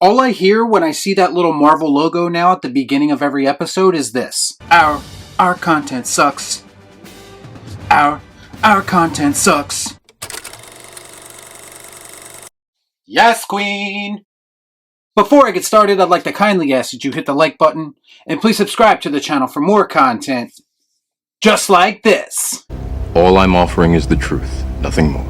All I hear when I see that little Marvel logo now at the beginning of every episode is this. Our content sucks. Our content sucks. Yes, Queen! Before I get started, I'd like to kindly ask that you hit the like button, and please subscribe to the channel for more content just like this. All I'm offering is the truth, nothing more.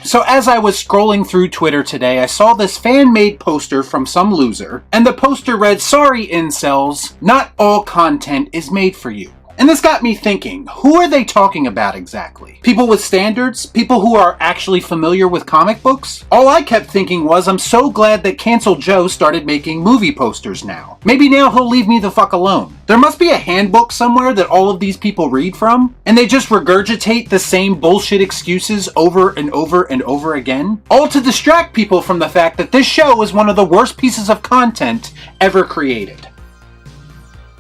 So as I was scrolling through Twitter today, I saw this fan-made poster from some loser, and the poster read, "Sorry, incels, not all content is made for you." And this got me thinking, who are they talking about exactly? People with standards? People who are actually familiar with comic books? All I kept thinking was, I'm so glad that Cancel Joe started making movie posters now. Maybe now he'll leave me the fuck alone. There must be a handbook somewhere that all of these people read from, and they just regurgitate the same bullshit excuses over and over and over again, all to distract people from the fact that this show is one of the worst pieces of content ever created.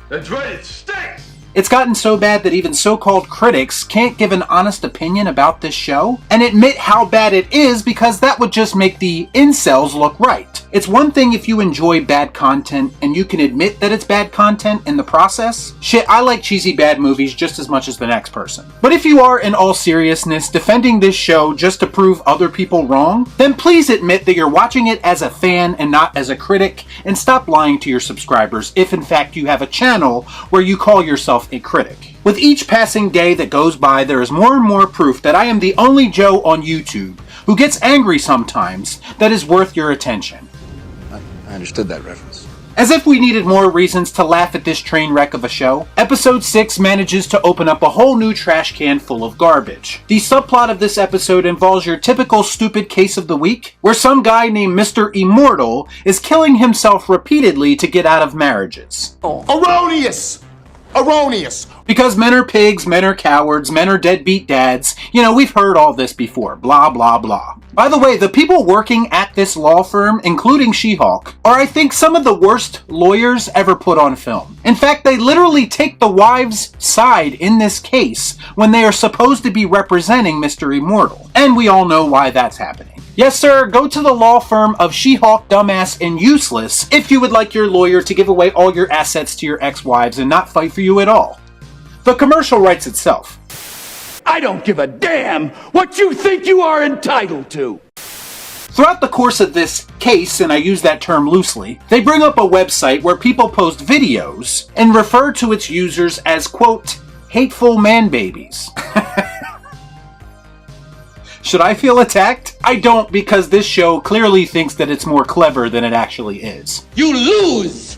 That's right, it stinks! It's gotten so bad that even so-called critics can't give an honest opinion about this show and admit how bad it is, because that would just make the incels look right. It's one thing if you enjoy bad content and you can admit that it's bad content in the process. Shit, I like cheesy bad movies just as much as the next person. But if you are, in all seriousness, defending this show just to prove other people wrong, then please admit that you're watching it as a fan and not as a critic, and stop lying to your subscribers if in fact you have a channel where you call yourself a critic. With each passing day that goes by, there is more and more proof that I am the only Joe on YouTube who gets angry sometimes that is worth your attention. I understood that reference. As if we needed more reasons to laugh at this train wreck of a show, Episode 6 manages to open up a whole new trash can full of garbage. The subplot of this episode involves your typical stupid case of the week, where some guy named Mr. Immortal is killing himself repeatedly to get out of marriages. Erroneous! Erroneous! Because men are pigs, men are cowards, men are deadbeat dads. You know, we've heard all this before. Blah, blah, blah. By the way, the people working at this law firm, including She-Hulk, are, I think, some of the worst lawyers ever put on film. In fact, they literally take the wives' side in this case when they are supposed to be representing Mr. Immortal. And we all know why that's happening. Yes, sir, go to the law firm of She-Hulk, Dumbass, and Useless if you would like your lawyer to give away all your assets to your ex-wives and not fight for you at all. The commercial writes itself. I don't give a damn what you think you are entitled to. Throughout the course of this case, and I use that term loosely, they bring up a website where people post videos and refer to its users as, quote, hateful man-babies. Should I feel attacked? I don't, because this show clearly thinks that it's more clever than it actually is. You lose!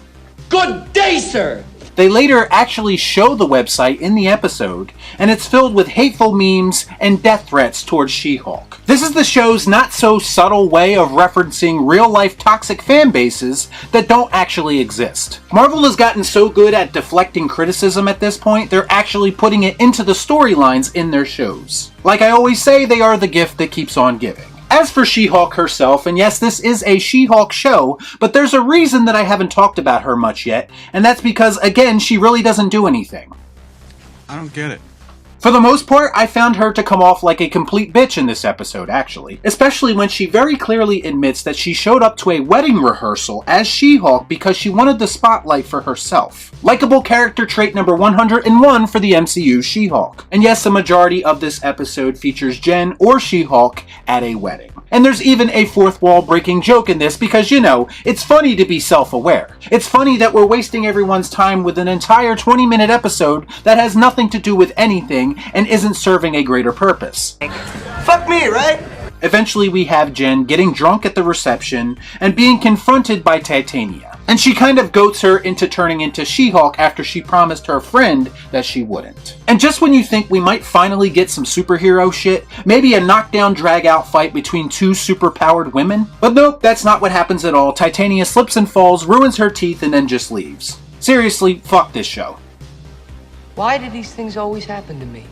Good day, sir! They later actually show the website in the episode, and it's filled with hateful memes and death threats towards She-Hulk. This is the show's not-so-subtle way of referencing real-life toxic fan bases that don't actually exist. Marvel has gotten so good at deflecting criticism at this point, they're actually putting it into the storylines in their shows. Like I always say, they are the gift that keeps on giving. As for She-Hulk herself, and yes, this is a She-Hulk show, but there's a reason that I haven't talked about her much yet, and that's because, again, she really doesn't do anything. I don't get it. For the most part, I found her to come off like a complete bitch in this episode, actually. Especially when she very clearly admits that she showed up to a wedding rehearsal as She-Hulk because she wanted the spotlight for herself. Likeable character trait number 101 for the MCU She-Hulk. And yes, the majority of this episode features Jen or She-Hulk at a wedding. And there's even a fourth wall breaking joke in this because, you know, it's funny to be self-aware. It's funny that we're wasting everyone's time with an entire 20-minute episode that has nothing to do with anything and isn't serving a greater purpose. Fuck me, right? Eventually we have Jen getting drunk at the reception and being confronted by Titania. And she kind of goats her into turning into She-Hulk after she promised her friend that she wouldn't. And just when you think we might finally get some superhero shit, maybe a knockdown drag-out fight between two superpowered women? But nope, that's not what happens at all. Titania slips and falls, ruins her teeth, and then just leaves. Seriously, fuck this show. Why do these things always happen to me?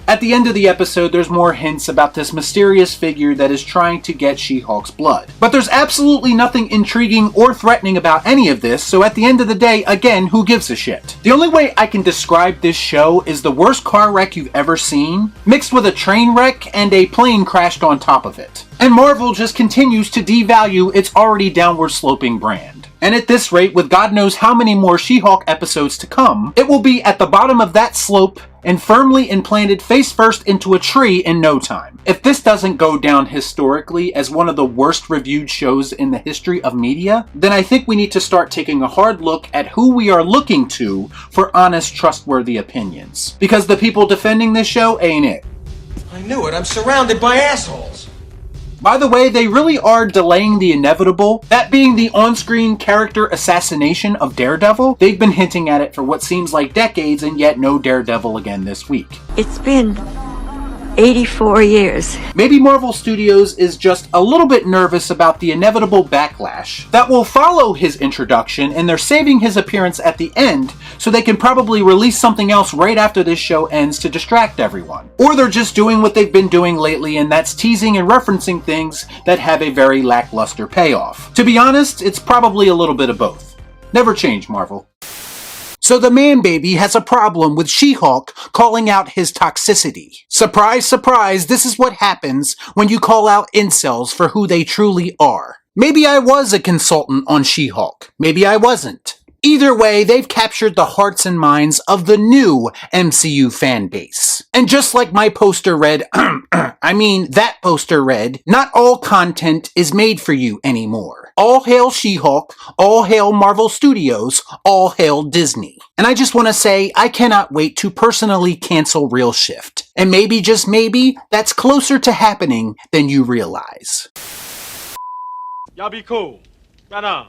At the end of the episode, there's more hints about this mysterious figure that is trying to get She-Hulk's blood. But there's absolutely nothing intriguing or threatening about any of this, so at the end of the day, again, who gives a shit? The only way I can describe this show is the worst car wreck you've ever seen, mixed with a train wreck and a plane crashed on top of it. And Marvel just continues to devalue its already downward sloping brand. And at this rate, with God knows how many more She-Hulk episodes to come, it will be at the bottom of that slope and firmly implanted face first into a tree in no time. If this doesn't go down historically as one of the worst reviewed shows in the history of media, then I think we need to start taking a hard look at who we are looking to for honest, trustworthy opinions. Because the people defending this show ain't it. I knew it. I'm surrounded by assholes. By the way, they really are delaying the inevitable, that being the on-screen character assassination of Daredevil. They've been hinting at it for what seems like decades, and yet no Daredevil again this week. It's been 84 years. Maybe Marvel Studios is just a little bit nervous about the inevitable backlash that will follow his introduction, and they're saving his appearance at the end so they can probably release something else right after this show ends to distract everyone. Or they're just doing what they've been doing lately, and that's teasing and referencing things that have a very lackluster payoff. To be honest, it's probably a little bit of both. Never change, Marvel. So the man-baby has a problem with She-Hulk calling out his toxicity. Surprise, surprise, this is what happens when you call out incels for who they truly are. Maybe I was a consultant on She-Hulk. Maybe I wasn't. Either way, they've captured the hearts and minds of the new MCU fan base. And just like my poster read, that poster read, not all content is made for you anymore. All hail She-Hulk, all hail Marvel Studios, all hail Disney. And I just want to say, I cannot wait to personally cancel Real Shift. And maybe, just maybe, that's closer to happening than you realize. Y'all be cool. Right on.